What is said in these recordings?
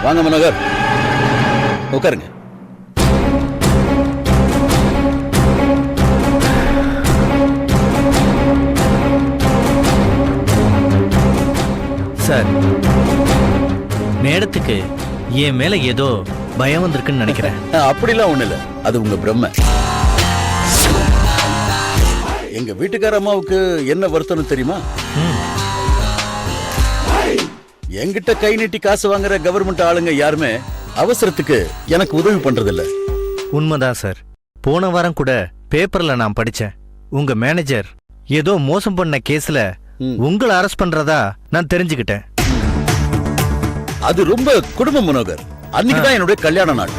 வாங்க மனோகர், உட்காருங்க. சார், மேடத்துக்கு என் மேல ஏதோ பயம் வந்திருக்குன்னு நினைக்கிறேன். அப்படிலாம் ஒண்ணு இல்ல, அது உங்க பிரம்ம. எங்க வீட்டுக்கார அம்மாவுக்கு என்ன வருத்தம் தெரியுமா? என்கிட்ட கை நீட்டி காசு வாங்குற கவர்மெண்ட் ஆளுங்க யாருமே அவசரத்துக்கு எனக்கு உதவி பண்றது இல்ல. உண்மைதான் சார். போன வாரம் கூட பேப்பர்ல நான் படிச்சேன், உங்க மேனேஜர் ஏதோ மோசம் பண்ண கேஸ்ல உங்களை அரெஸ்ட் பண்றதா நான் தெரிஞ்சுக்கிட்டேன். அது ரொம்ப குடும்பம் மனோகர். அன்னைக்குதான் என்னுடைய கல்யாண நாள்.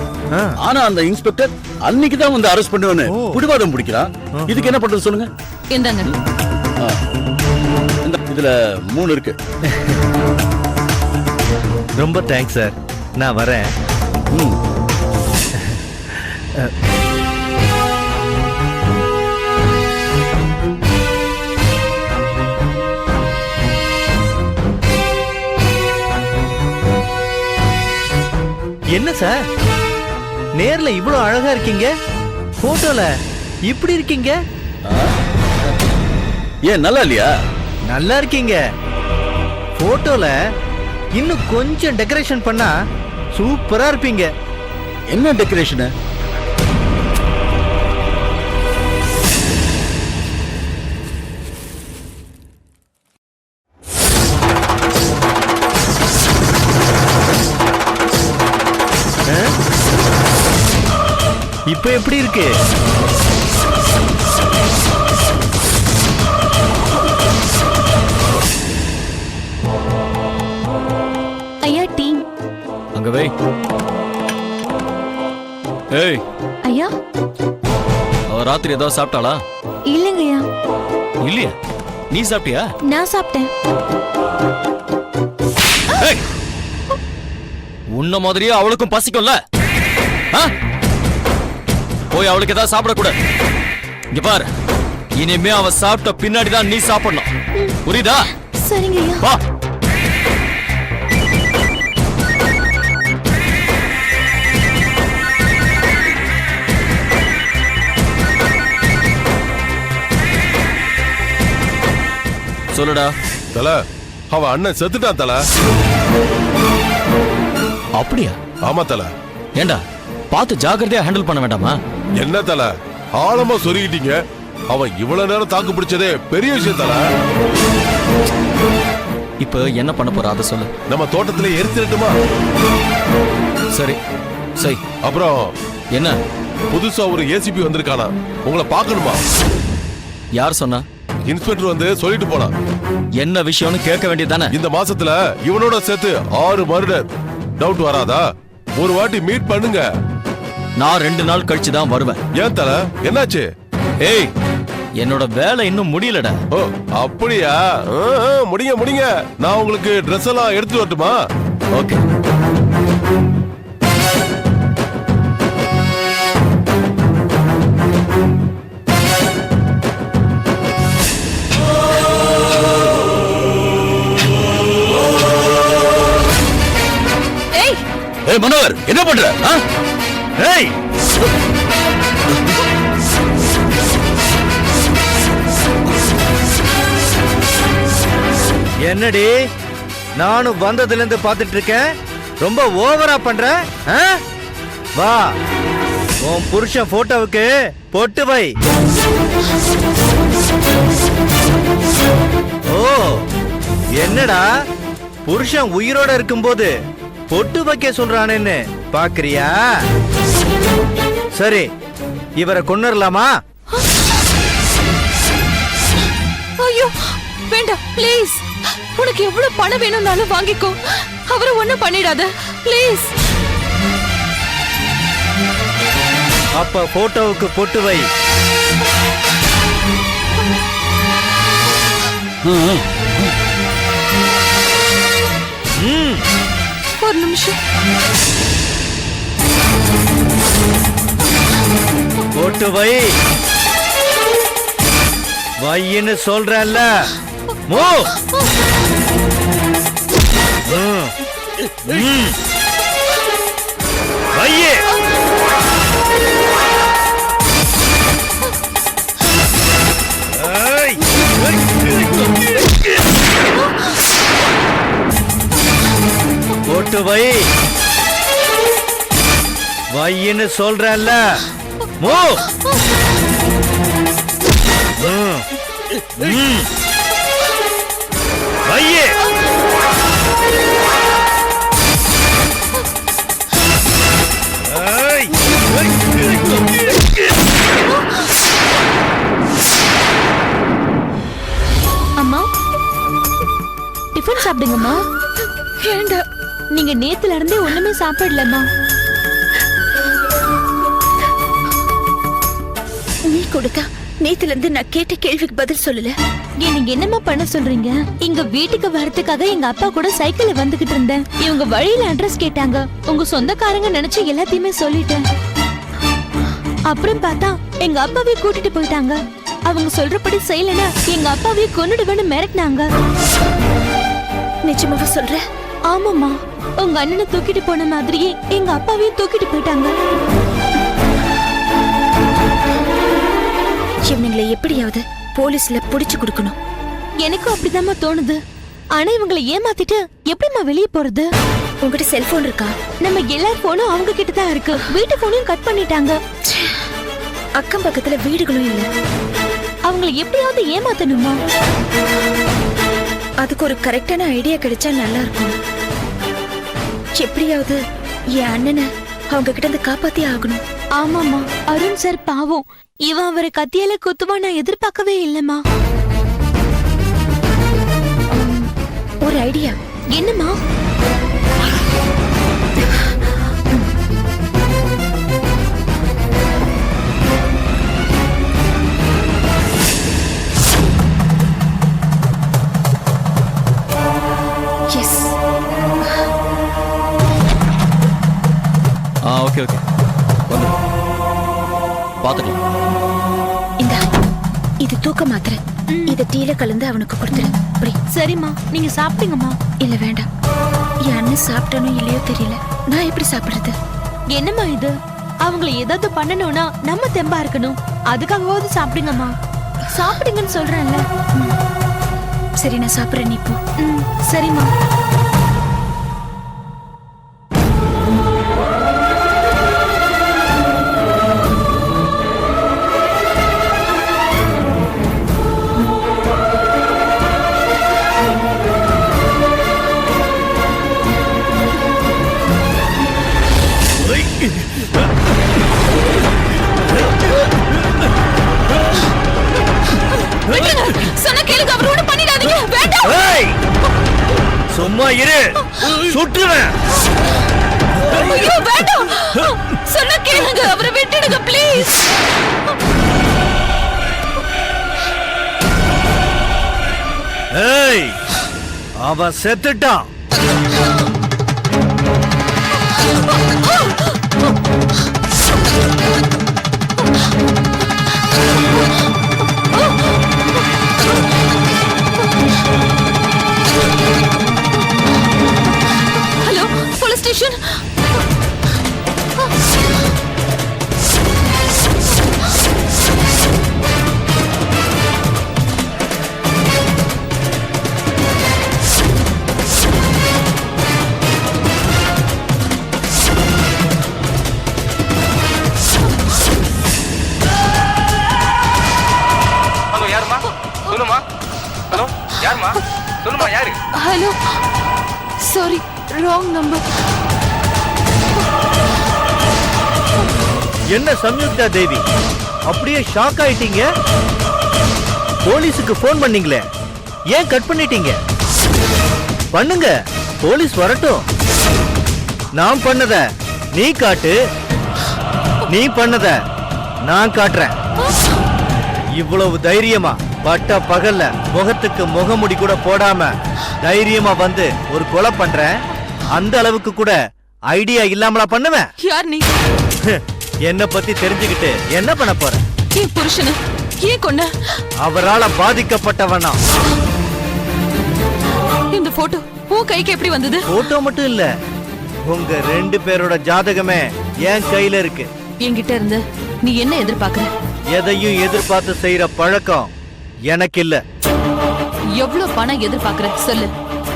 ஆனா அந்த இன்ஸ்பெக்டர் அன்னைக்குதான் வந்து அரெஸ்ட் பண்ணுவேன்னு பிடிவாதம் பிடிக்கிறான். இதுக்கு என்ன பண்றது சொல்லுங்க? இதுல 3 இருக்கு. ரொம்ப தேங்க்ஸ் சார், நான் வரேன். என்ன சார், நேர்ல இவ்வளவு அழகா இருக்கீங்க, போட்டோல இப்படி இருக்கீங்க. ஏன் நல்லா இல்லையா? நல்லா இருக்கீங்க. போட்டோல இன்னும் கொஞ்சம் டெக்கரேஷன் பண்ணா சூப்பரா இருப்பீங்க. என்ன டெக்கரேஷன்? இப்ப எப்படி இருக்கு? ஐயா டீ அங்க வை. ஏய் ஐயா, அவ ராத்திரி ஏதாவது சாப்பிட்டாளா? இல்லைங்கய்யா. இல்லையா? நீ சாப்பிட்டியா? நான் சாப்பிட்டேன். ஏய், உன்ன மாதிரியே அவளுக்கும் பசிக்கும்ல? போய் அவளுக்கு ஏதாவது சாப்பிடக்கூடாது. இங்க பாரு, இனிமே அவ சாப்பிட்ட பின்னாடிதான் நீ சாப்பிடணும், புரியுதா? சரிங்க ஐயா. வா. சொல்லுடா. தல, அவ அண்ணன் செத்துட்டான் தல. அப்படியா? ஆமா தல. ஏண்டா, பார்த்து ஜாக்கிரதையா ஹேண்டில் பண்ண வேண்டாமா? என்ன தல, ஆழமா சொருகிட்டீங்க. அவன் இவ்வளவு நேரம் தாக்கு பிடிச்சதே பெரிய விஷயம் தல. இப்ப என்ன பண்ண போற அத சொல்லு. நம்ம தோட்டத்திலே எரிச்சிடட்டுமா? சரி சரி. அப்புறம் என்ன? புதுசா ஒரு ஏசிபி வந்திருக்கானா, உங்களை பார்க்கணுமா? யார் சொன்னா? இன்ஸ்பெக்டர் வந்து சொல்லிட்டு போனா. என்ன விஷயம்னு கேட்க வேண்டியதானே? இந்த மாசத்துல இவனோட சேர்த்து 6 மர்டர். டவுட் வராதா? ஒரு வாட்டி மீட் பண்ணுங்க. நான் 2 நாள் கழிச்சு தான் வருவேன். ஏன் தல, என்னாச்சு? ஏய், என்னோட வேலை இன்னும் முடியலடா. ஓ அப்படியா? முடிங்க முடிங்க. நான் உங்களுக்கு ட்ரெஸ் எல்லாம் எடுத்து வரட்டுமா? ஓகே. ஏய் மனோகர், என்ன பண்ற? ஏய், என்னடி நானும் வந்ததுல இருந்து பாத்துட்டு இருக்கேன், ரொம்ப ஓவரா பண்ற. வா, உன் புருஷன் போட்டோவுக்கு பொட்டு வை. ஓ, என்னடா புருஷன் உயிரோட இருக்கும்போது பொட்டு வைக்க சொல்றானேன்னு பாக்குறியா? சரி, இவரை கொன்னுடலாமா? ஐயோ வேண்டாம், ப்ளீஸ். உனக்கு எவ்வளவு பணம் வேணும்னாலும் வாங்கிக்கோ. அவரை ஒண்ணும் பண்ணிடாத, ப்ளீஸ். அப்ப போட்டோவுக்கு பொட்டு வை. ஒரு நிமிஷம். பொட்டு வை. வையின்னு சொல்றல்ல. மூ. போட்டு வை. வையின்னு சொல்றேன்ல. மூ. வையே. அம்மா டிஃபன் சாப்பிடுங்கம்மா. வேண்டாம். நீங்க நேத்துல இருந்தே ஒண்ணுமே சாப்பிடலம்மா. நீ கொடுத்தா நேத்துல இருந்து நான் கேட்ட கேள்விக்கு பதில் சொல்லல. ஏன் நீங்க என்னம்மா பண்ண சொல்றீங்க? இங்க வீட்டுக்கு வரதுக்காக எங்க அப்பா கூட சைக்கிள்ல வந்துகிட்டு இருந்தேன். இவங்க வழியில அட்ரஸ் கேட்டாங்க. உங்க சொந்தக்காரங்க நினைச்சு எல்லாத்தையுமே சொல்லிட்டேன். அப்புறம் பார்த்தா எங்க அப்பாவே கூட்டிட்டு போயிட்டாங்க. அவங்க சொல்றபடி செய்யலனா எங்க அப்பாவே கொன்னுடுவேன்னு மிரட்டினாங்க. நிஜமாவா சொல்ற? ஆமாம்மா, உங்க அண்ணனை தூக்கிட்டு போன மாதிரியே எங்க அப்பாவே தூக்கிட்டு போயிட்டாங்க. இவனுங்களை எப்படியாவது போலீஸ்ல புடிச்சு கொடுக்கணும். எனக்கும் அப்படிதாம்மா தோணுது. ஆனா இவங்களை ஏமாத்திட்டு எப்படிம்மா வெளியே போறது? உங்ககிட்ட செல்போன் இருக்கா? நம்ம எல்லார் போனும் அவங்க கிட்ட தான் இருக்கு. வீட்டு போனையும் கட் பண்ணிட்டாங்க. அக்கம் பக்கத்துல வீடுகளும் இல்ல. அவங்களை எப்படியாவது ஏமாத்தணுமா? அதுக்கு ஒரு கரெக்டான ஐடியா கிடைச்சா நல்லா இருக்கும். எப்படியாவது என் அண்ணனை அவங்க கிட்ட இருந்து காப்பாத்தி ஆகணும். ஆமாமா, அருண் சார் பாவம். இவன் அவரை கத்தியால குத்துவா நான் எதிர்பார்க்கவே இல்லம்மா. ஒரு ஐடியா. என்னம்மா? எஸ். ஓகே ஓகே வந்து பாத்துக்கலாம். இந்த இது தூக்க மாத்திரை. இத டீல கலந்து அவனுக்கு கொடுத்துரு. அப்படி. சரிம்மா, நீங்க சாப்பிடுங்கம்மா. இல்ல வேண்டாம். என் அண்ணன் சாப்பிட்டானோ இல்லையோ தெரியல. நான் எப்படி சாப்பிடுறது? என்னம்மா இது? அவங்கள ஏதாவது பண்ணணும்னா நம்ம தெம்பா இருக்கணும். அதுக்காகவாவது சாப்பிடுங்கம்மா. சாப்பிடுங்கன்னு சொல்றேன்ல. சரி, நான் சாப்பிடுறேன். நீ போ. சரிம்மா. சொன்ன கேளுங்க, அவரோட பண்ணிடாதீங்க. வேண்டாம். சும்மா இரு, சுட்டுவேன். ஐயோ வேண்டாம். சொன்ன கேளுங்க, அவரை விட்டுடுங்க ப்ளீஸ். ஏய், அவன் செத்துட்டான். Hello, police station. ஹலோ, யாருமா? சொல்லுமா. ஹலோ, யாருமா? சொல்லுமா, யாரு? Hello, sorry, wrong number. என்ன சம்யுக்தா தேவி, அப்படியே ஷாக் ஆயிட்டீங்க? போலீஸுக்கு போன் பண்ணீங்களே, ஏன் கட் பண்ணிட்டீங்க? பண்ணுங்க, போலீஸ் வரட்டும். நான் பண்ணத நீ காட்டு, நீ பண்ணத நான் காட்டுறேன். இவ்வளவு தைரியமா பட்ட பகல்ல முகத்துக்கு முகமுடி கூட போடாம தைரியமா வந்து ஒரு கொலை பண்றேன். அந்த அளவுக்கு கூட ஐடியா இல்லாமலா பண்ணுவேன்? யார் நீ? என்ன பத்தி தெரிஞ்சுக்கிட்டு என்ன பண்ண போற? என் புருஷனை ஏன் கொன்ன? அவரால பாதிக்கப்பட்டவனா. இந்த போட்டோ உன் கைக்கு எப்படி வந்தது? போட்டோ மட்டும் இல்ல, உங்க 2 பேரோட ஜாதகமே என் கையில இருக்கு. என்கிட்ட இருந்து நீ என்ன எதிர்பார்க்கற? எதையும் எதிர்பார்த்து செய்யற பழக்கம் எனக்கு இல்ல. எவ்வளவு பணம் எதிர்பார்க்கற சொல்லு.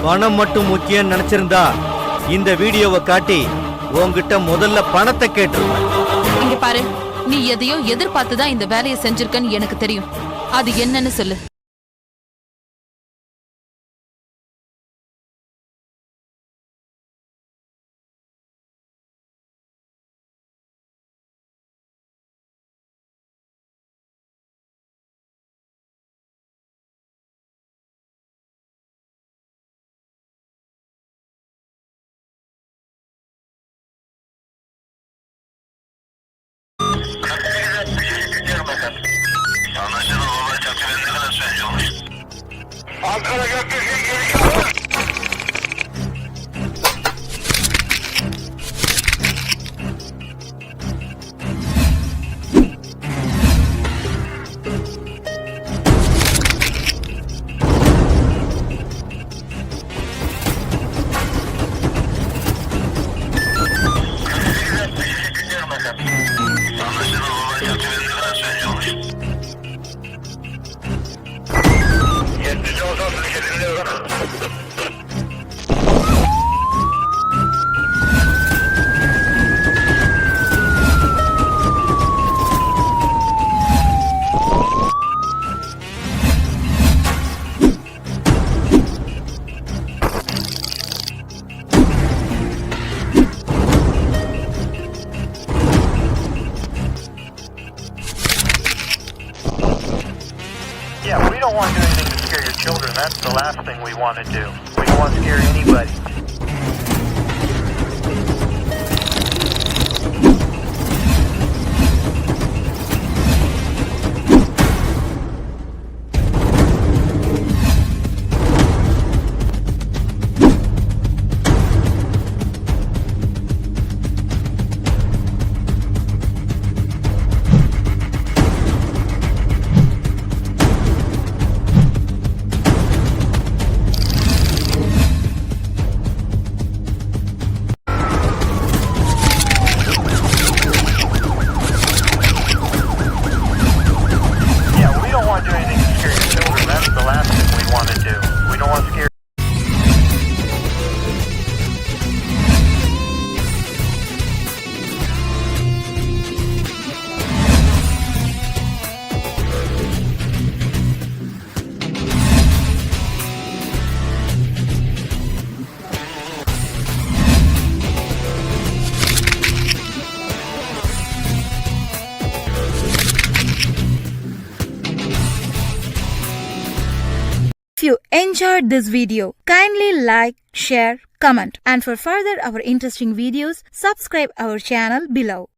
பணம் மட்டும் முக்கியம் நினைச்சிருந்தா இந்த வீடியோவை காட்டி உன்கிட்ட முதல்ல பணத்தை கேட்டுருவேன். இங்க பாரு, நீ எதையோ எதிர்பார்த்து தான் இந்த வேலையை செஞ்சிருக்கன்னு எனக்கு தெரியும். அது என்னன்னு சொல்லு. Yeah, we don't want to do anything to scare your children. That's the last thing we want to do. We don't want to scare anybody. If you enjoyed this video, kindly like, share, comment, and for further our interesting videos, subscribe our channel below.